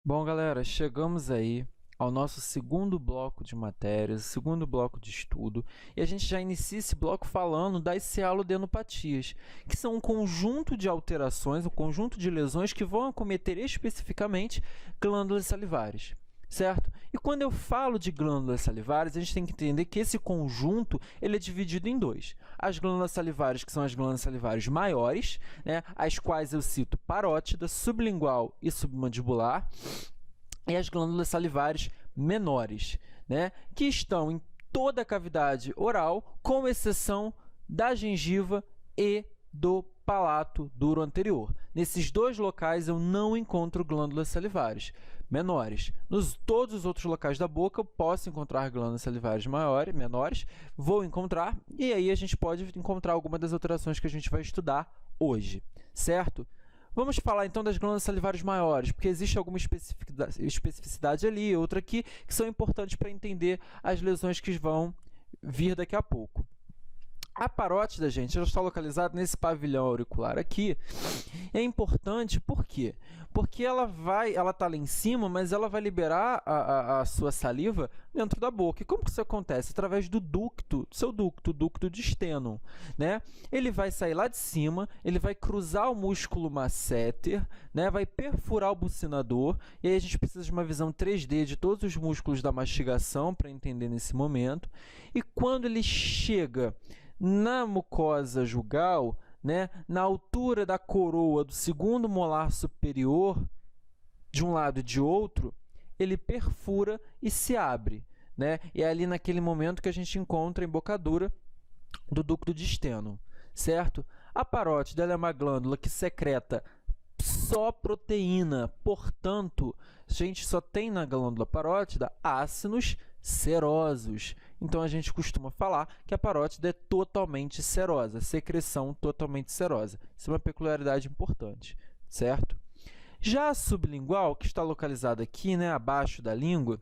Bom, galera, chegamos aí ao nosso segundo bloco de matérias, segundo bloco de estudo, e a gente já inicia esse bloco falando das cialodenopatias, que são um conjunto de alterações, um conjunto de lesões que vão acometer especificamente glândulas salivares. Certo? E quando eu falo de glândulas salivares, a gente tem que entender que esse conjunto ele é dividido em dois. As glândulas salivares, que são as glândulas salivares maiores, né, as quais eu cito parótida, sublingual e submandibular, e as glândulas salivares menores, né, que estão em toda a cavidade oral, com exceção da gengiva e do palato duro anterior. Nesses dois locais eu não encontro glândulas salivares menores. Nos todos os outros locais da boca eu posso encontrar glândulas salivares menores, vou encontrar, e aí a gente pode encontrar alguma das alterações que a gente vai estudar hoje, certo? Vamos falar então das glândulas salivares maiores, porque existe alguma especificidade ali, outra aqui, que são importantes para entender as lesões que vão vir daqui a pouco. A parótida, gente, ela está localizada nesse pavilhão auricular aqui. É importante, por quê? Porque ela está lá em cima, mas ela vai liberar a sua saliva dentro da boca. E como que isso acontece? Através do ducto, o ducto de Stennum, né? Ele vai sair lá de cima, ele vai cruzar o músculo masseter, né? Vai perfurar o bucinador, e aí a gente precisa de uma visão 3D de todos os músculos da mastigação para entender nesse momento. E quando ele chega na mucosa jugal, né, na altura da coroa do segundo molar superior, de um lado e de outro, ele perfura e se abre, né? E é ali naquele momento que a gente encontra a embocadura do ducto de Stennum, certo? A parótida é uma glândula que secreta só proteína, portanto, a gente só tem na glândula parótida ácidos serosos. Então, a gente costuma falar que a parótida é totalmente serosa, secreção totalmente serosa. Isso é uma peculiaridade importante, certo? Já a sublingual, que está localizada aqui, né, abaixo da língua,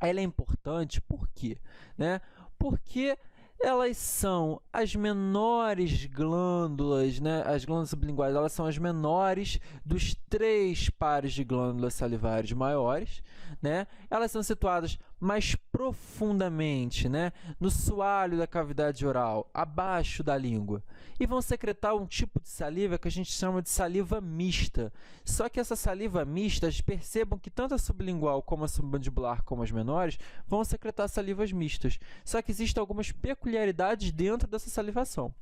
ela é importante por quê? Né? Porque elas são as menores glândulas, né? As glândulas sublinguais, elas são as menores dos três pares de glândulas salivares maiores, né? Elas são situadas mais profundamente, né? No soalho da cavidade oral, abaixo da língua, e vão secretar um tipo de saliva que a gente chama de saliva mista. Só que essa saliva mista, percebam que tanto a sublingual como a submandibular, como as menores, vão secretar salivas mistas. Só que existem algumas peculiaridades dentro dessa salivação.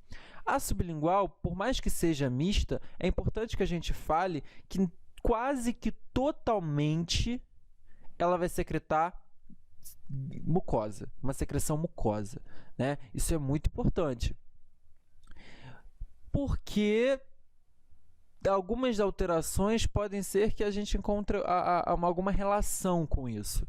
A sublingual, por mais que seja mista, é importante que a gente fale que quase que totalmente ela vai secretar mucosa, uma secreção mucosa, né? Isso é muito importante, porque algumas alterações podem ser que a gente encontre alguma relação com isso,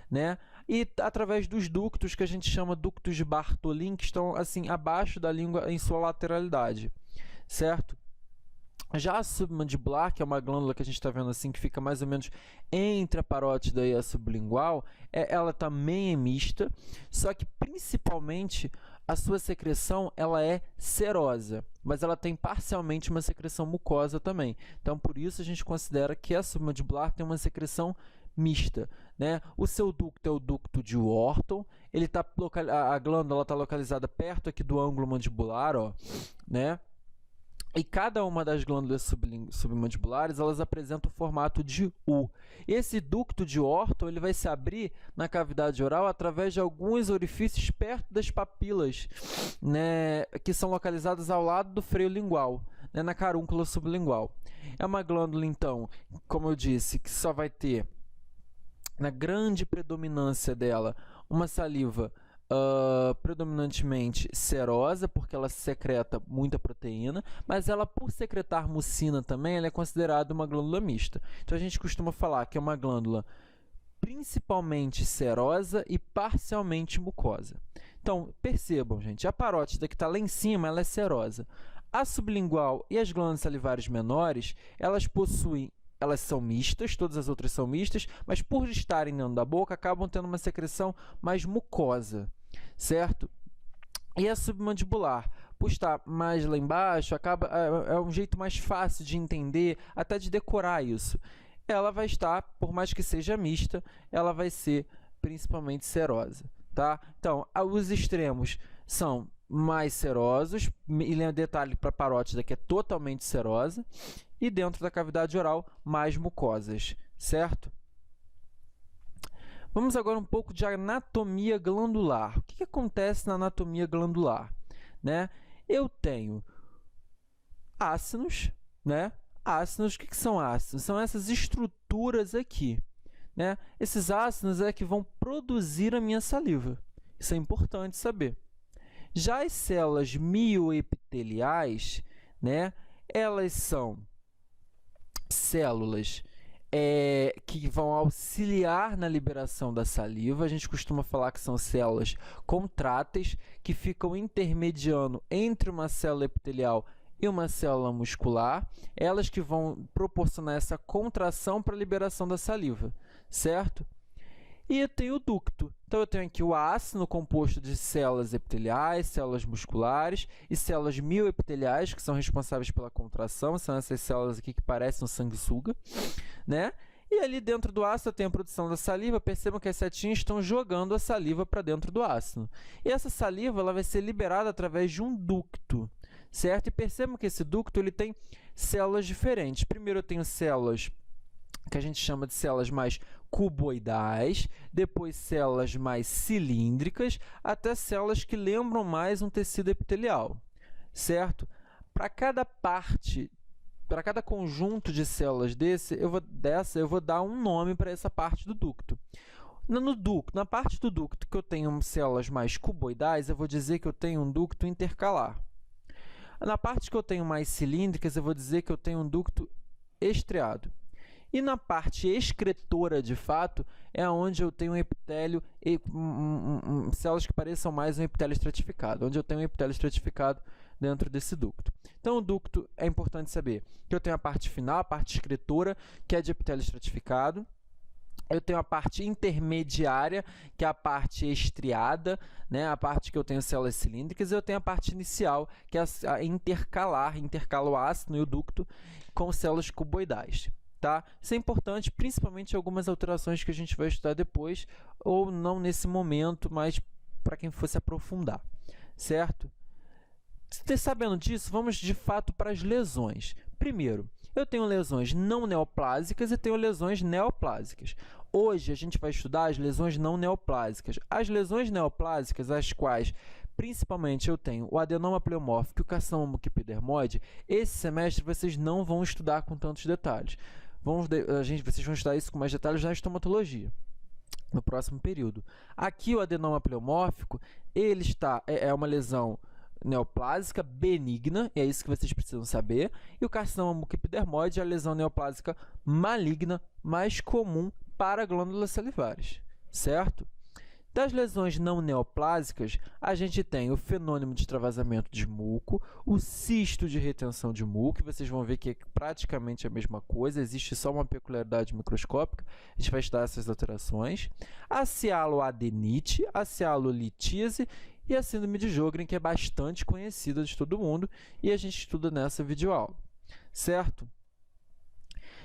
né? E através dos ductos que a gente chama ductos de Bartholin, que estão assim abaixo da língua em sua lateralidade, certo? Já a submandibular, que é uma glândula que a gente está vendo assim, que fica mais ou menos entre a parótida e a sublingual, ela também é mista, só que principalmente a sua secreção ela é serosa, mas ela tem parcialmente uma secreção mucosa também. Então, por isso a gente considera que a submandibular tem uma secreção mista, né? O seu ducto é o ducto de Wharton, a glândula está localizada perto aqui do ângulo mandibular, ó, né? E cada uma das glândulas submandibulares, elas apresentam o formato de U. Esse ducto de Wharton ele vai se abrir na cavidade oral através de alguns orifícios perto das papilas, né, que são localizadas ao lado do freio lingual, né, na carúncula sublingual. É uma glândula, então, como eu disse, que só vai ter, na grande predominância dela, uma saliva predominantemente serosa, porque ela secreta muita proteína, mas ela, por secretar mucina também, ela é considerada uma glândula mista. Então, a gente costuma falar que é uma glândula principalmente serosa e parcialmente mucosa. Então, percebam, gente, a parótida que está lá em cima, ela é serosa. A sublingual e as glândulas salivares menores, elas são mistas, todas as outras são mistas, mas por estarem dentro da boca, acabam tendo uma secreção mais mucosa, certo? E a submandibular, por estar mais lá embaixo, é um jeito mais fácil de entender, até de decorar isso. ela vai estar, por mais que seja mista, ela vai ser principalmente serosa, tá? Então, os extremos são mais serosos, e detalhe para a parótida que é totalmente serosa, e dentro da cavidade oral, mais mucosas, certo? Vamos agora um pouco de anatomia glandular. O que acontece na anatomia glandular? Né? Eu tenho ácinos, né? Ácinos, o que são ácinos? São essas estruturas aqui, né? Esses ácinos é que vão produzir a minha saliva. Isso é importante saber. Já as células mioepiteliais, né? Elas são células que vão auxiliar na liberação da saliva. A gente costuma falar que são células contráteis, que ficam intermediando entre uma célula epitelial e uma célula muscular, elas que vão proporcionar essa contração para a liberação da saliva, certo? E eu tenho o ducto. Então, eu tenho aqui o ácido composto de células epiteliais, células musculares e células mioepiteliais, que são responsáveis pela contração, são essas células aqui que parecem um sanguessuga, né? E ali dentro do ácido eu tenho a produção da saliva. Percebam que as setinhas estão jogando a saliva para dentro do ácido. E essa saliva ela vai ser liberada através de um ducto, certo? E percebam que esse ducto ele tem células diferentes. Primeiro eu tenho células que a gente chama de células mais cuboidais, depois células mais cilíndricas, até células que lembram mais um tecido epitelial, certo? Para cada conjunto de células eu vou dar um nome para essa parte do ducto. Na parte do ducto que eu tenho células mais cuboidais, eu vou dizer que eu tenho um ducto intercalar. Na parte que eu tenho mais cilíndricas, eu vou dizer que eu tenho um ducto estriado. E na parte excretora, de fato, é onde eu tenho um epitélio, células que pareçam mais um epitélio estratificado, onde eu tenho um epitélio estratificado dentro desse ducto. Então, o ducto é importante saber que eu tenho a parte final, a parte excretora, que é de epitélio estratificado. Eu tenho a parte intermediária, que é a parte estriada, né? A parte que eu tenho células cilíndricas, e eu tenho a parte inicial, que é a intercala o ácido e o ducto com células cuboidais. Tá? Isso é importante, principalmente em algumas alterações que a gente vai estudar depois, ou não nesse momento, mas para quem fosse aprofundar, certo? Sabendo disso, vamos de fato para as lesões. Primeiro, eu tenho lesões não neoplásicas e tenho lesões neoplásicas. Hoje a gente vai estudar as lesões não neoplásicas. As lesões neoplásicas, as quais principalmente eu tenho o adenoma pleomórfico e o carcinoma mucoepidermoide, esse semestre vocês não vão estudar com tantos detalhes. Vocês vão estudar isso com mais detalhes na estomatologia, no próximo período. Aqui o adenoma pleomórfico, ele é uma lesão neoplásica benigna, é isso que vocês precisam saber, e o carcinoma mucoepidermoide é a lesão neoplásica maligna mais comum para glândulas salivares, certo? Das lesões não neoplásicas, a gente tem o fenômeno de extravasamento de muco, o cisto de retenção de muco, vocês vão ver que é praticamente a mesma coisa, existe só uma peculiaridade microscópica, a gente vai estudar essas alterações, a cialoadenite, a cialolitíase e a síndrome de Sjögren, que é bastante conhecida de todo mundo, e a gente estuda nessa videoaula, certo?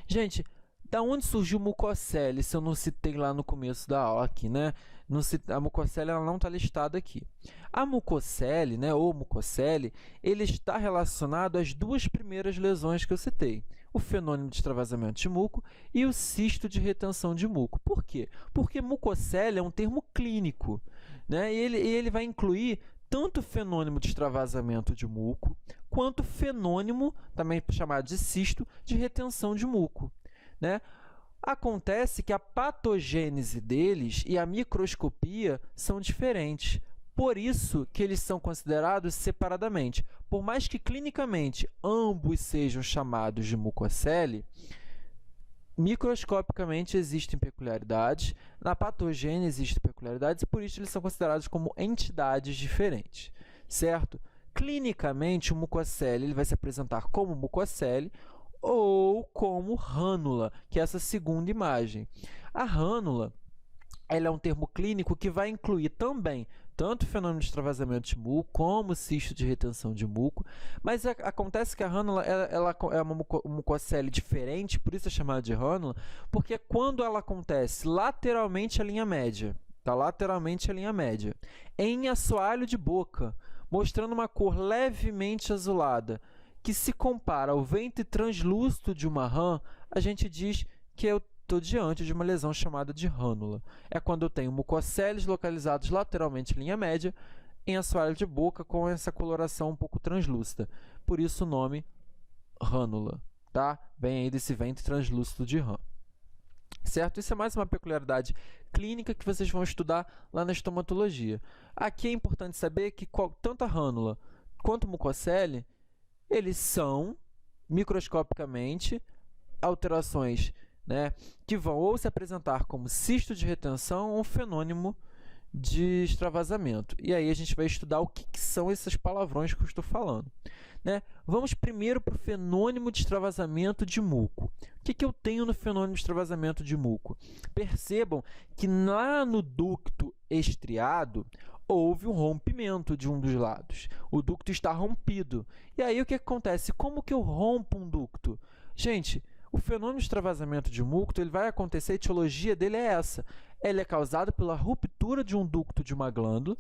Gente, da onde surgiu o mucocele, se eu não citei lá no começo da aula aqui, né? A mucocele ela não está listada aqui. A mucocele, né, ou mucocele, ele está relacionado às duas primeiras lesões que eu citei. O fenômeno de extravasamento de muco e o cisto de retenção de muco. Por quê? Porque mucocele é um termo clínico, né? E ele vai incluir tanto o fenômeno de extravasamento de muco, quanto o fenômeno, também chamado de cisto, de retenção de muco, né? Acontece que a patogênese deles e a microscopia são diferentes. Por isso que eles são considerados separadamente. Por mais que clinicamente ambos sejam chamados de mucocele, microscopicamente existem peculiaridades, na patogênese existem peculiaridades e por isso eles são considerados como entidades diferentes, certo? Clinicamente, o mucocele ele vai se apresentar como mucocele ou como rânula, que é essa segunda imagem. A rânula ela é um termo clínico que vai incluir também tanto o fenômeno de extravasamento de muco como o cisto de retenção de muco, mas acontece que a rânula ela é uma mucocele diferente, por isso é chamada de rânula, porque quando ela acontece lateralmente à linha média, tá lateralmente à linha média, em assoalho de boca, mostrando uma cor levemente azulada, que se compara ao ventre translúcido de uma rã, a gente diz que eu estou diante de uma lesão chamada de rânula. É quando eu tenho mucoceles localizados lateralmente em linha média, em assoalho de boca, com essa coloração um pouco translúcida. Por isso o nome rânula, tá? Vem aí desse ventre translúcido de rã. Certo? Isso é mais uma peculiaridade clínica que vocês vão estudar lá na estomatologia. Aqui é importante saber que tanto a rânula quanto o mucocele, eles são, microscopicamente, alterações, né, que vão ou se apresentar como cisto de retenção ou fenômeno de extravasamento. E aí a gente vai estudar o que são esses palavrões que eu estou falando. Né? Vamos primeiro para o fenômeno de extravasamento de muco. O que eu tenho no fenômeno de extravasamento de muco? Percebam que lá no ducto estriado houve um rompimento de um dos lados. O ducto está rompido. E aí o que acontece? Como que eu rompo um ducto? Gente, o fenômeno de extravasamento de muco ele vai acontecer, a etiologia dele é essa. Ele é causado pela ruptura de um ducto de uma glândula,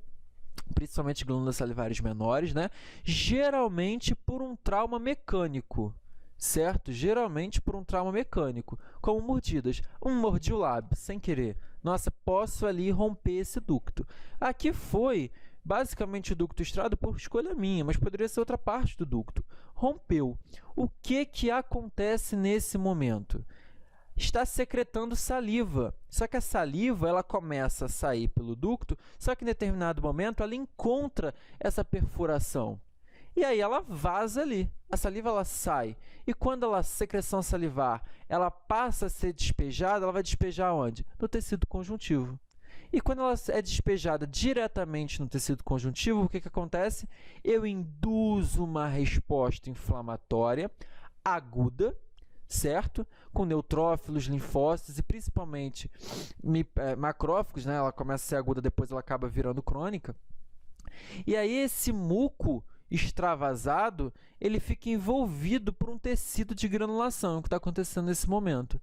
principalmente glândulas salivares menores, né? Geralmente por um trauma mecânico, certo? Geralmente por um trauma mecânico, como mordidas. Mordi o lábio, sem querer. Nossa, posso ali romper esse ducto. Aqui foi basicamente o ducto estriado por escolha minha, mas poderia ser outra parte do ducto. Rompeu. O que acontece nesse momento? Está secretando saliva. Só que a saliva ela começa a sair pelo ducto, só que em determinado momento ela encontra essa perfuração. E aí ela vaza ali. A saliva ela sai. E quando a secreção salivar ela passa a ser despejada, ela vai despejar onde? No tecido conjuntivo. E quando ela é despejada diretamente no tecido conjuntivo, o que acontece? Eu induzo uma resposta inflamatória aguda, certo? Com neutrófilos, linfócitos e principalmente macrófagos, né? Ela começa a ser aguda, depois ela acaba virando crônica. E aí esse muco extravasado, ele fica envolvido por um tecido de granulação, que está acontecendo nesse momento.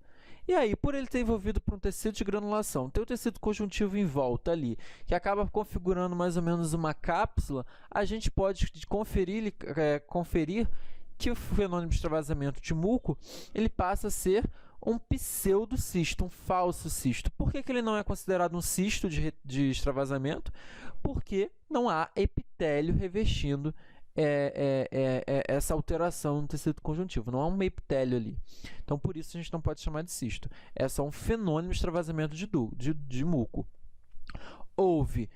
E aí, por ele ter envolvido por um tecido de granulação, tem o tecido conjuntivo em volta ali, que acaba configurando mais ou menos uma cápsula, a gente pode conferir que o fenômeno de extravasamento de muco ele passa a ser um pseudocisto, um falso cisto. Por que ele não é considerado um cisto de extravasamento? Porque não há epitélio revestindo essa alteração no tecido conjuntivo. Não há um epitélio ali. Então, por isso, a gente não pode chamar de cisto. É só um fenômeno de extravasamento de muco. Houve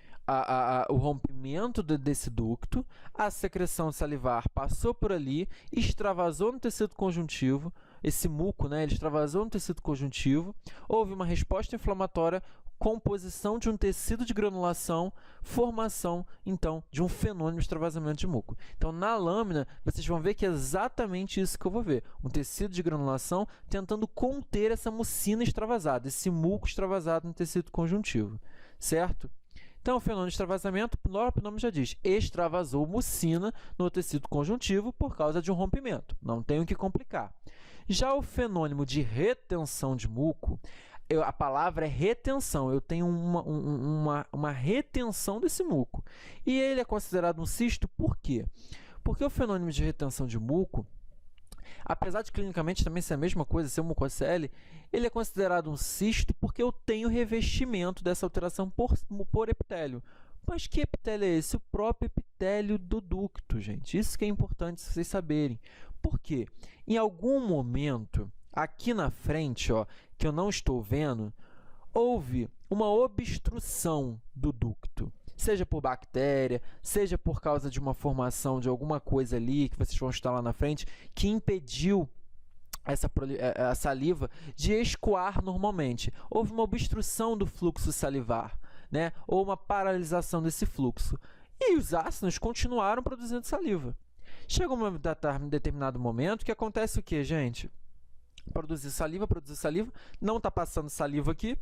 o rompimento desse ducto, a secreção salivar passou por ali, extravasou no tecido conjuntivo, esse muco, né, ele extravasou no tecido conjuntivo, houve uma resposta inflamatória, composição de um tecido de granulação, formação, então, de um fenômeno de extravasamento de muco. Então, na lâmina, vocês vão ver que é exatamente isso que eu vou ver. Um tecido de granulação tentando conter essa mucina extravasada, esse muco extravasado no tecido conjuntivo, certo? Então, o fenômeno de extravasamento, o próprio nome já diz, extravasou mucina no tecido conjuntivo por causa de um rompimento. Não tem o que complicar. Já o fenômeno de retenção de muco, a palavra é retenção, eu tenho uma retenção desse muco. E ele é considerado um cisto por quê? Porque o fenômeno de retenção de muco, apesar de clinicamente também ser a mesma coisa, ser um mucocele, ele é considerado um cisto porque eu tenho revestimento dessa alteração por epitélio. Mas que epitélio é esse? O próprio epitélio do ducto, gente. Isso que é importante vocês saberem. Por quê? Em algum momento, aqui na frente, ó, que eu não estou vendo, houve uma obstrução do ducto. Seja por bactéria, seja por causa de uma formação de alguma coisa ali, que vocês vão estar lá na frente, que impediu a saliva de escoar normalmente. Houve uma obstrução do fluxo salivar, né? Ou uma paralisação desse fluxo. E os ácidos continuaram produzindo saliva. Chega um determinado momento que acontece o que, gente? Produzir saliva, não está passando saliva aqui,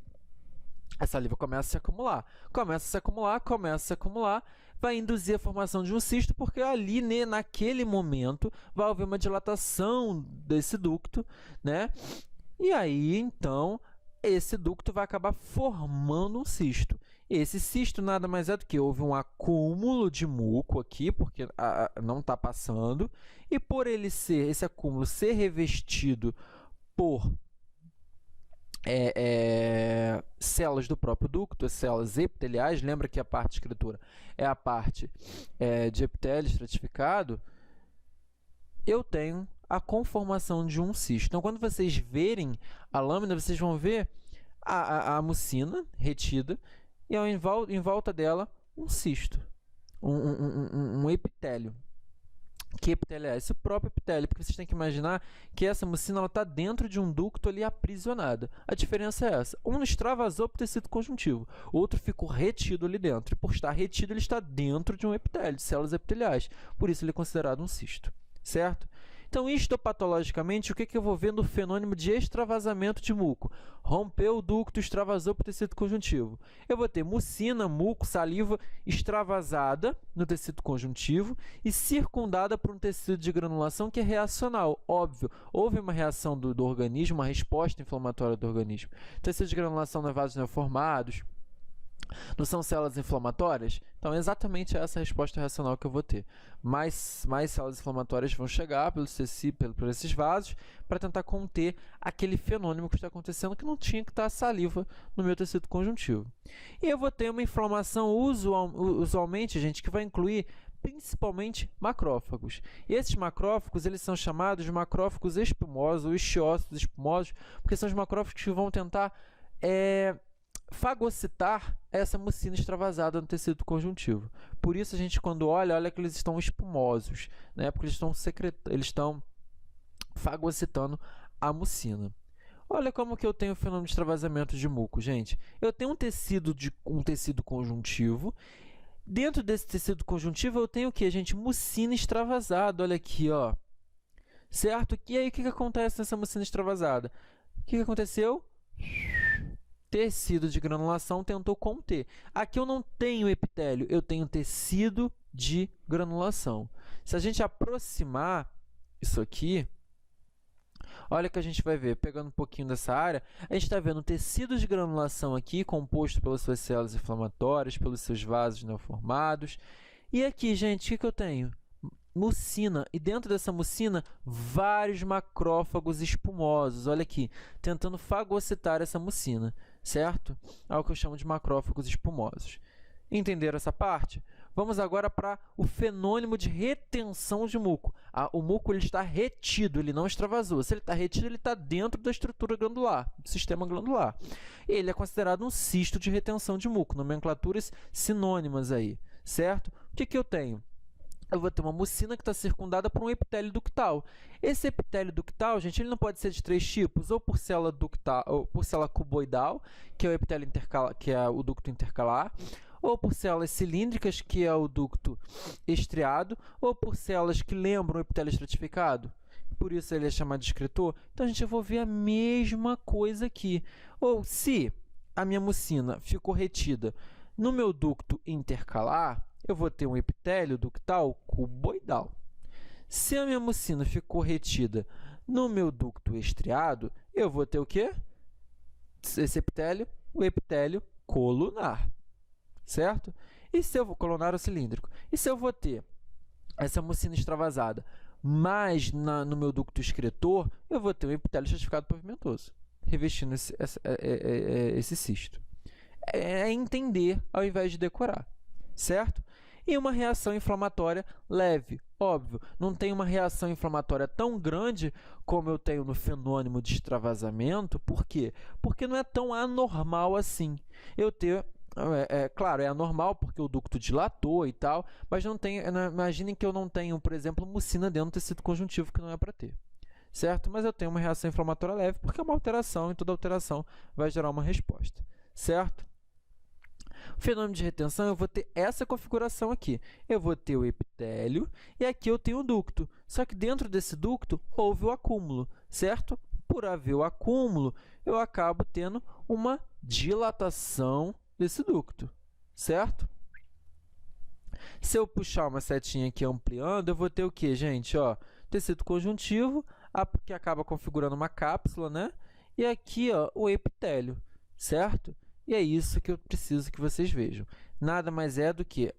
a saliva começa a se acumular. Começa a se acumular, começa a se acumular, vai induzir a formação de um cisto, porque ali, naquele momento, vai haver uma dilatação desse ducto, né? E aí, então, esse ducto vai acabar formando um cisto. Esse cisto nada mais é do que houve um acúmulo de muco aqui, porque não está passando, e por esse acúmulo ser revestido por células do próprio ducto, as células epiteliais, lembra que a parte de escritura é a parte de epitélio estratificado, eu tenho a conformação de um cisto. Então, quando vocês verem a lâmina, vocês vão ver a mucina retida e em volta dela um cisto, um epitélio. Que epitélio é esse? O próprio epitélio, porque vocês têm que imaginar que essa mucina está dentro de um ducto ali aprisionada. A diferença é essa. Um extravasou para o tecido conjuntivo, o outro ficou retido ali dentro. E por estar retido, ele está dentro de um epitélio, de células epiteliais. Por isso, ele é considerado um cisto, certo? Então, histopatologicamente, o que eu vou ver no fenômeno de extravasamento de muco? Rompeu o ducto, extravasou para o tecido conjuntivo. Eu vou ter mucina, muco, saliva extravasada no tecido conjuntivo e circundada por um tecido de granulação que é reacional. Óbvio, houve uma reação do organismo, uma resposta inflamatória do organismo. Tecido de granulação não é vasos neoformados, não são células inflamatórias? Então, é exatamente essa resposta reacional que eu vou ter. Mais células inflamatórias vão chegar por esses vasos para tentar conter aquele fenômeno que está acontecendo, que não tinha que estar saliva no meu tecido conjuntivo. E eu vou ter uma inflamação usualmente, gente, que vai incluir principalmente macrófagos. E esses macrófagos, eles são chamados de macrófagos espumosos ou estiócitos espumosos, porque são os macrófagos que vão tentar fagocitar essa mucina extravasada no tecido conjuntivo. Por isso, a gente, quando olha que eles estão espumosos, né? Porque eles estão fagocitando a mucina. Olha como que eu tenho o fenômeno de extravasamento de muco, gente. Eu tenho um tecido conjuntivo. Dentro desse tecido conjuntivo, eu tenho o que, gente? Mucina extravasada. Olha aqui, ó. Certo? E aí, o que acontece nessa mucina extravasada? O que aconteceu? Tecido de granulação tentou conter. Aqui eu não tenho epitélio, eu tenho tecido de granulação. Se a gente aproximar isso aqui, olha o que a gente vai ver, pegando um pouquinho dessa área, a gente está vendo um tecido de granulação aqui, composto pelas suas células inflamatórias, pelos seus vasos neoformados. E aqui, gente, o que eu tenho? Mucina, e dentro dessa mucina, vários macrófagos espumosos, olha aqui, tentando fagocitar essa mucina, certo? É o que eu chamo de macrófagos espumosos. Entenderam essa parte? Vamos agora para o fenômeno de retenção de muco. O muco ele está retido, ele não extravasou. Se ele está retido, ele está dentro da estrutura glandular, do sistema glandular. Ele é considerado um cisto de retenção de muco, nomenclaturas sinônimas aí, certo? O que eu tenho? Eu vou ter uma mucina que está circundada por um epitélio ductal. Esse epitélio ductal, gente, ele não pode ser de três tipos, ou por célula ductal, ou por célula cuboidal, que é o epitélio intercalar, que é o ducto intercalar, ou por células cilíndricas, que é o ducto estriado, ou por células que lembram o epitélio estratificado. Por isso ele é chamado de excretor. Então, a gente vai ver a mesma coisa aqui. Ou se a minha mucina ficou retida no meu ducto intercalar, eu vou ter um epitélio ductal cuboidal. Se a minha mucina ficou retida no meu ducto estriado, eu vou ter o quê? Esse epitélio, o epitélio colunar, certo? E se eu vou colunar ou cilíndrico? E se eu vou ter essa mucina extravasada, mas no meu ducto excretor, eu vou ter um epitélio estratificado pavimentoso, revestindo esse cisto. É entender ao invés de decorar, certo? E uma reação inflamatória leve. Óbvio, não tem uma reação inflamatória tão grande como eu tenho no fenômeno de extravasamento. Por quê? Porque não é tão anormal assim. Eu ter, claro, é anormal porque o ducto dilatou e tal, mas não tem, imaginem que eu não tenho, por exemplo, mucina dentro do tecido conjuntivo, que não é para ter. Certo? Mas eu tenho uma reação inflamatória leve porque é uma alteração e toda alteração vai gerar uma resposta. Certo? O fenômeno de retenção, eu vou ter essa configuração aqui. Eu vou ter o epitélio e aqui eu tenho o ducto. Só que dentro desse ducto houve o acúmulo, certo? por haver o acúmulo, eu acabo tendo uma dilatação desse ducto, certo? Se eu puxar uma setinha aqui ampliando, eu vou ter o que, gente? Ó, tecido conjuntivo, que acaba configurando uma cápsula, né? E aqui, ó, o epitélio, certo? E é isso que eu preciso que vocês vejam. Nada mais é do que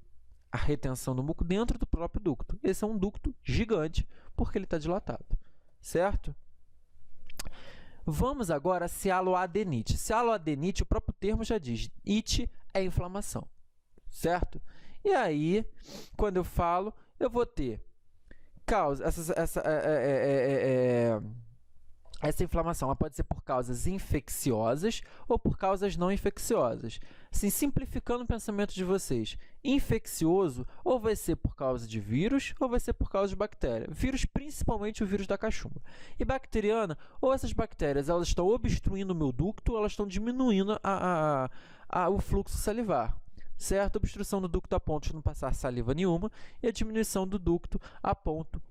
a retenção do muco dentro do próprio ducto. Esse é um ducto gigante, porque ele está dilatado, certo? Vamos agora a cialoadenite. Cialoadenite, o próprio termo já diz, ite é inflamação, certo? E aí, quando eu falo, eu vou ter causa, essa inflamação ela pode ser por causas infecciosas ou por causas não infecciosas. Assim, simplificando o pensamento de vocês, infeccioso ou vai ser por causa de vírus ou vai ser por causa de bactéria. Vírus, principalmente o vírus da cachumba. E bacteriana, ou essas bactérias elas estão obstruindo o meu ducto ou elas estão diminuindo o fluxo salivar. Certo? Obstrução do ducto a ponto de não passar saliva nenhuma e a diminuição do ducto a ponto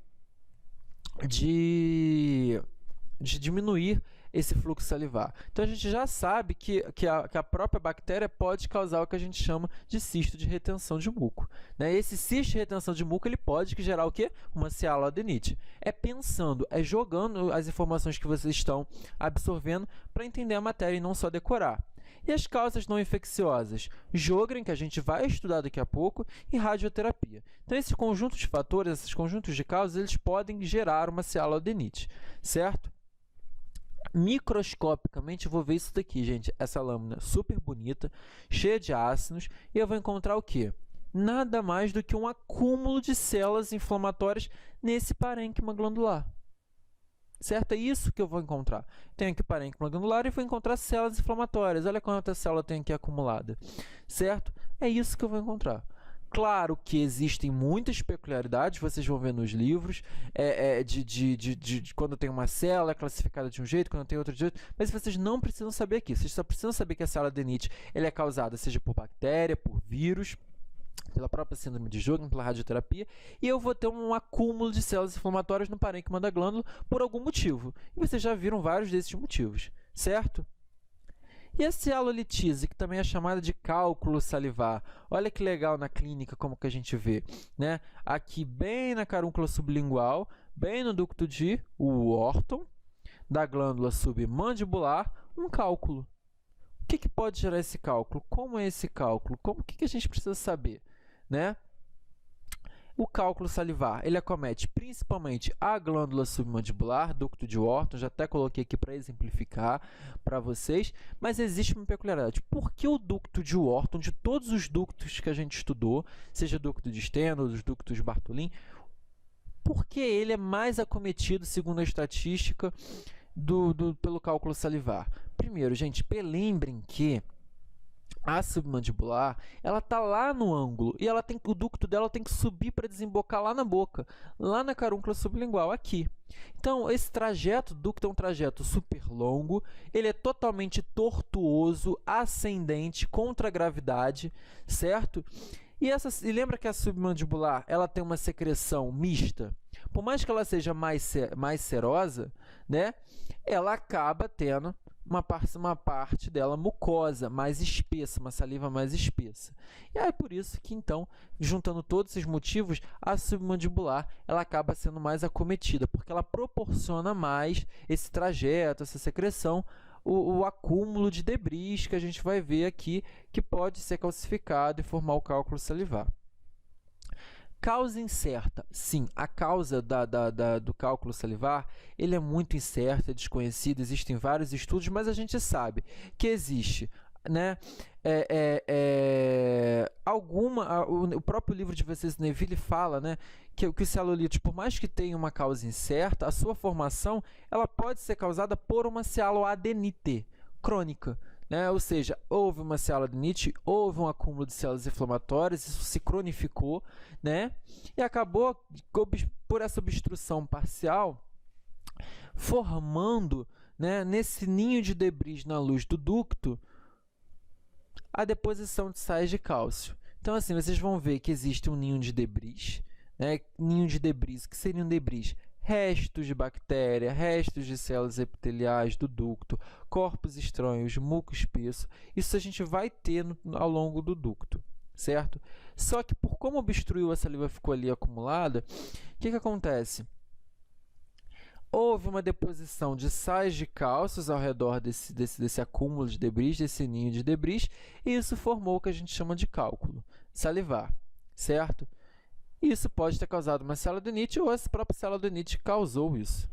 de diminuir esse fluxo salivar. Então, a gente já sabe que a própria bactéria pode causar o que a gente chama de cisto de retenção de muco, né? Esse cisto de retenção de muco ele pode gerar o quê? Uma cialoadenite. É pensando, é jogando as informações que vocês estão absorvendo para entender a matéria e não só decorar. E as causas não infecciosas? Sjögren, que a gente vai estudar daqui a pouco, e radioterapia. Então, esse conjunto de fatores, esses conjuntos de causas, eles podem gerar uma cialoadenite, certo? Microscopicamente, eu vou ver isso daqui, gente. Essa lâmina super bonita, cheia de ácidos, e eu vou encontrar o quê? Nada mais do que um acúmulo de células inflamatórias nesse parênquima glandular. Certo? É isso que eu vou encontrar. Tenho aqui o parênquima glandular e vou encontrar células inflamatórias. Olha quanta célula tem aqui acumulada. Certo? É isso que eu vou encontrar. Claro que existem muitas peculiaridades, vocês vão ver nos livros, quando tem uma célula é classificada de um jeito, quando tem outra de outro, mas vocês não precisam saber aqui. Vocês só precisam saber que a cialoadenite ela é causada seja por bactéria, por vírus, pela própria síndrome de Sjögren, pela radioterapia, e eu vou ter um acúmulo de células inflamatórias no parênquima da glândula por algum motivo. E vocês já viram vários desses motivos, certo? E a cialolitise, que também é chamada de cálculo salivar. Olha que legal na clínica como que a gente vê, né? Aqui bem na carúncula sublingual, bem no ducto de Wharton, da glândula submandibular, um cálculo. O que pode gerar esse cálculo? Como é esse cálculo? O que a gente precisa saber, né? O cálculo salivar, ele acomete principalmente a glândula submandibular, ducto de Wharton, já até coloquei aqui para exemplificar para vocês, mas existe uma peculiaridade. Por que o ducto de Wharton, de todos os ductos que a gente estudou, seja ducto de Steno ou os ductos de Bartholin, por que ele é mais acometido, segundo a estatística, pelo cálculo salivar? Primeiro, gente, lembrem que a submandibular, ela está lá no ângulo e o ducto dela tem que subir para desembocar lá na boca, lá na carúncula sublingual, aqui. Então, esse trajeto do ducto é um trajeto super longo, ele é totalmente tortuoso, ascendente, contra a gravidade, certo? E lembra que a submandibular ela tem uma secreção mista? Por mais que ela seja mais serosa, né, ela acaba tendo uma parte dela mucosa, mais espessa, uma saliva mais espessa. E é por isso que, então, juntando todos esses motivos, a submandibular ela acaba sendo mais acometida, porque ela proporciona mais esse trajeto, essa secreção, o acúmulo de debris que a gente vai ver aqui, que pode ser calcificado e formar o cálculo salivar. Causa incerta. Sim, a causa do cálculo salivar ele é muito incerto, é desconhecido, existem vários estudos, mas a gente sabe que existe, né, o próprio livro de Neville fala, né, que o cialolite, por mais que tenha uma causa incerta, a sua formação ela pode ser causada por uma cialoadenite crônica. Né? Ou seja, houve uma cialoadenite, houve um acúmulo de células inflamatórias, isso se cronificou, né? E acabou, por essa obstrução parcial, formando, né, nesse ninho de debris na luz do ducto, a deposição de sais de cálcio. Então, vocês vão ver que existe um ninho de debris, né? Ninho de debris, o que seria um debris? restos de bactéria, restos de células epiteliais do ducto, corpos estranhos, muco espesso. Isso a gente vai ter ao longo do ducto, certo? Só que por como obstruiu, a saliva ficou ali acumulada, o que acontece? Houve uma deposição de sais de cálcios ao redor desse acúmulo de debris, desse ninho de debris, e isso formou o que a gente chama de cálculo salivar, certo? Isso pode ter causado uma célula-adenite ou essa própria célula-adenite causou isso,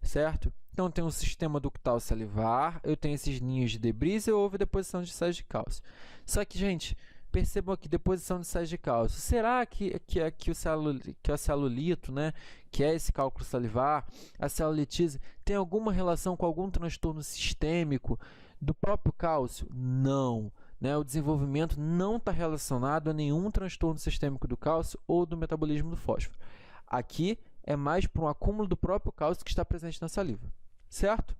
certo? Então, tem um sistema ductal salivar, eu tenho esses ninhos de debris e houve deposição de sais de cálcio. Só que, gente, percebam aqui, deposição de sais de cálcio. Será que o celulito, né, que é esse cálculo salivar, a celulitise, tem alguma relação com algum transtorno sistêmico do próprio cálcio? Não. Né? O desenvolvimento não está relacionado a nenhum transtorno sistêmico do cálcio ou do metabolismo do fósforo. Aqui é mais por um acúmulo do próprio cálcio que está presente na saliva, certo?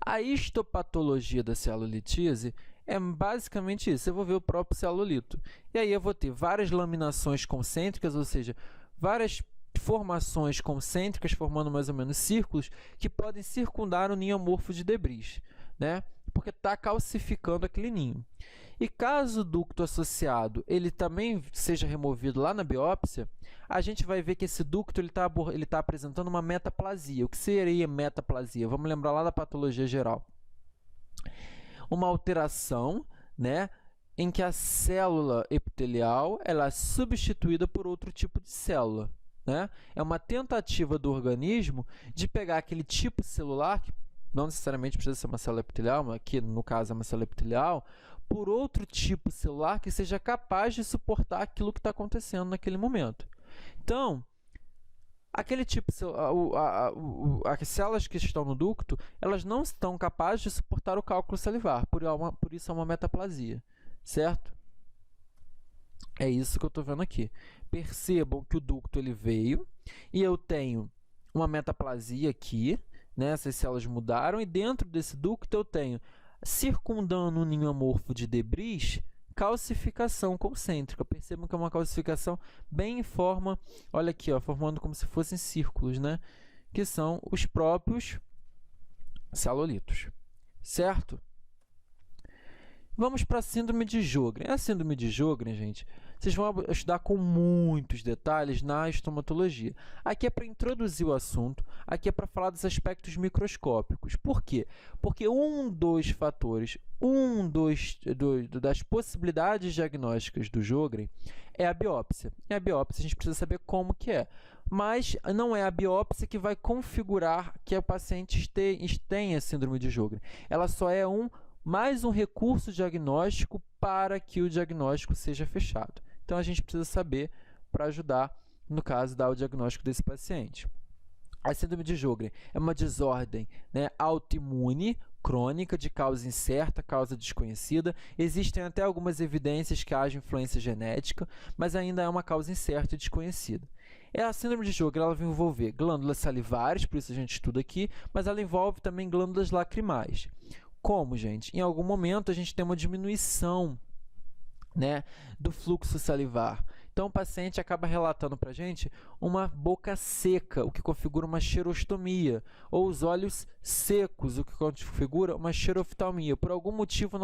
A histopatologia da celulitise é basicamente isso. Eu vou ver o próprio celulito. E aí eu vou ter várias laminações concêntricas, ou seja, várias formações concêntricas formando mais ou menos círculos que podem circundar o ninho amorfo de debris, né? Porque está calcificando aquele ninho. E caso o ducto associado ele também seja removido lá na biópsia, a gente vai ver que esse ducto ele tá apresentando uma metaplasia. O que seria metaplasia? Vamos lembrar lá da patologia geral. Uma alteração, né, em que a célula epitelial ela é substituída por outro tipo de célula. Né? É uma tentativa do organismo de pegar aquele tipo celular, que não necessariamente precisa ser uma célula epitelial, mas aqui no caso é uma célula epitelial, por outro tipo celular que seja capaz de suportar aquilo que está acontecendo naquele momento. Então, aquele tipo, as células que estão no ducto, elas não estão capazes de suportar o cálculo salivar, por isso é uma metaplasia, certo? É isso que eu estou vendo aqui. Percebam que o ducto ele veio e eu tenho uma metaplasia aqui, né? Essas células mudaram e dentro desse ducto eu tenho, circundando o ninho amorfo de debris, calcificação concêntrica. Percebam que é uma calcificação bem em forma, olha aqui, ó, formando como se fossem círculos, né? Que são os próprios celulitos, certo? Vamos para a síndrome de Sjögren. A síndrome de Sjögren, gente, vocês vão estudar com muitos detalhes na estomatologia. Aqui é para introduzir o assunto, aqui é para falar dos aspectos microscópicos. Por quê? Porque um dos fatores, das possibilidades diagnósticas do Sjögren é a biópsia. E a biópsia a gente precisa saber como que é. Mas não é a biópsia que vai configurar que o paciente tenha síndrome de Sjögren. Ela só é mais um recurso diagnóstico para que o diagnóstico seja fechado. Então, a gente precisa saber para ajudar, no caso, dar o diagnóstico desse paciente. A síndrome de Sjögren é uma desordem, né, autoimune, crônica, de causa incerta, causa desconhecida. Existem até algumas evidências que haja influência genética, mas ainda é uma causa incerta e desconhecida. A síndrome de Sjögren ela vai envolver glândulas salivares, por isso a gente estuda aqui, mas ela envolve também glândulas lacrimais. Como, gente? Em algum momento a gente tem uma diminuição, né, do fluxo salivar. Então, o paciente acaba relatando para a gente uma boca seca, o que configura uma xerostomia, ou os olhos secos, o que configura uma xeroftalmia. Por algum motivo,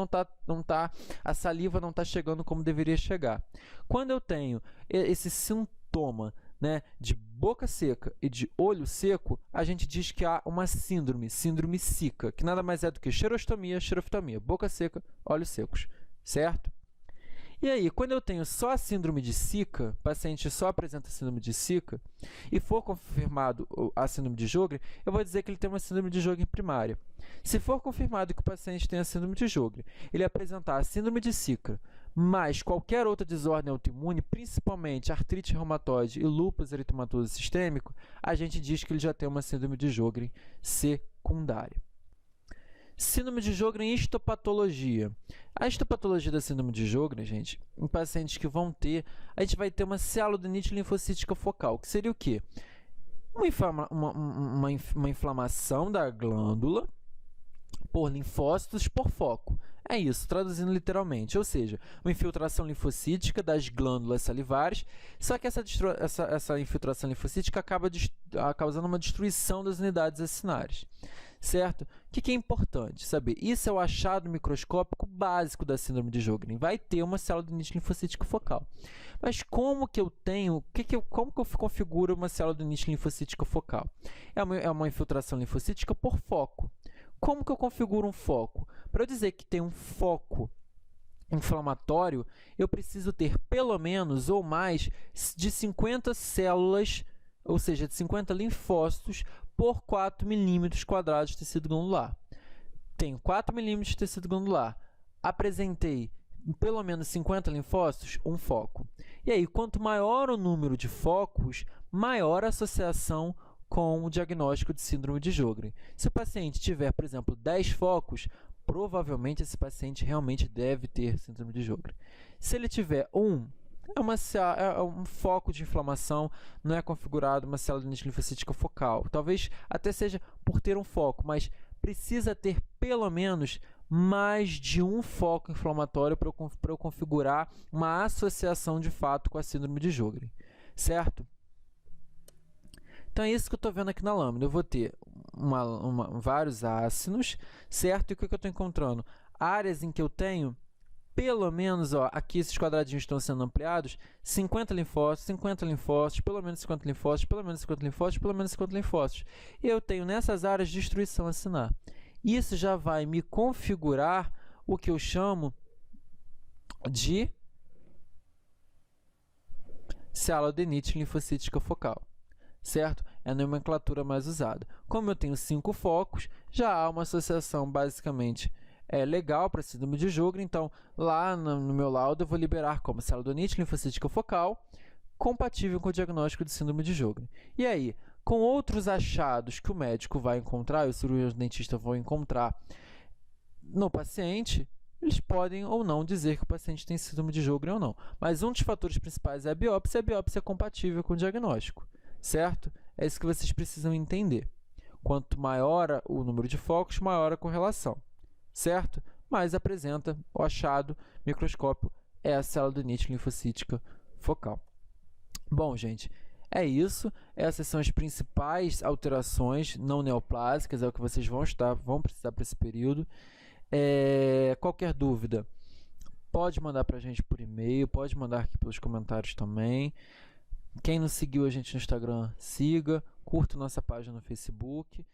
a saliva não está chegando como deveria chegar. Quando eu tenho esse sintoma, né, de boca seca e de olho seco, a gente diz que há uma síndrome SICA, que nada mais é do que xerostomia, xeroftalmia, boca seca, olhos secos, certo? E aí, quando eu tenho só a síndrome de SICA, o paciente só apresenta a síndrome de SICA, e for confirmado a síndrome de Sjögren, eu vou dizer que ele tem uma síndrome de Sjögren primária. Se for confirmado que o paciente tem a síndrome de Sjögren, ele apresentar a síndrome de SICA, mas qualquer outra desordem autoimune, principalmente artrite reumatoide e lúpus eritematoso sistêmico, a gente diz que ele já tem uma síndrome de Sjögren secundária. Síndrome de Sjögren e histopatologia. A histopatologia da síndrome de Sjögren, gente, em pacientes que vão ter, a gente vai ter uma célula-adenite linfocítica focal, que seria o quê? Uma inflamação da glândula por linfócitos por foco. É isso, traduzindo literalmente, ou seja, uma infiltração linfocítica das glândulas salivares, só que essa infiltração linfocítica acaba causando uma destruição das unidades acinárias, certo? O que é importante saber? Isso é o achado microscópico básico da síndrome de Sjögren. Vai ter uma célula de nicho linfocítico focal. Mas como que eu tenho, como que eu configuro uma célula de nicho linfocítico focal? É uma infiltração linfocítica por foco. Como que eu configuro um foco? Para eu dizer que tem um foco inflamatório, eu preciso ter pelo menos ou mais de 50 células, ou seja, de 50 linfócitos por 4 milímetros quadrados de tecido glandular. Tenho 4 milímetros de tecido glandular, apresentei pelo menos 50 linfócitos, um foco. E aí, quanto maior o número de focos, maior a associação com o diagnóstico de síndrome de Sjögren. Se o paciente tiver, por exemplo, 10 focos, provavelmente esse paciente realmente deve ter síndrome de Sjögren. Se ele tiver é um foco de inflamação, não é configurado uma célula de nicho linfocítica focal. Talvez até seja por ter um foco, mas precisa ter pelo menos mais de um foco inflamatório para eu configurar uma associação de fato com a síndrome de Sjögren, certo? Então, é isso que eu estou vendo aqui na lâmina. Eu vou ter vários ácidos, certo? E o que eu estou encontrando? Áreas em que eu tenho, pelo menos, aqui esses quadradinhos estão sendo ampliados, 50 linfócitos, pelo menos 50 linfócitos, pelo menos 50 linfócitos, pelo menos 50 linfócitos. E eu tenho nessas áreas destruição acinar. Isso já vai me configurar o que eu chamo de célula-adenite linfocítica focal, certo? É a nomenclatura mais usada. Como eu tenho 5 focos, já há uma associação basicamente legal para síndrome de Sjögren. Então, lá no meu laudo, eu vou liberar como célula-adenite linfocítica focal, compatível com o diagnóstico de síndrome de Sjögren. E aí, com outros achados que o médico vai encontrar, e o cirurgião dentista vão encontrar no paciente, eles podem ou não dizer que o paciente tem síndrome de Sjögren ou não. Mas um dos fatores principais é a biópsia é compatível com o diagnóstico, certo? É isso que vocês precisam entender. Quanto maior o número de focos, maior a correlação, certo? Mas apresenta o achado microscópio é a célula do nicho linfocítica focal. Bom, gente, é isso. Essas são as principais alterações não neoplásicas, é o que vocês vão precisar para esse período. Qualquer dúvida, pode mandar para a gente por e-mail, pode mandar aqui pelos comentários também. Quem não seguiu a gente no Instagram, siga, curta nossa página no Facebook.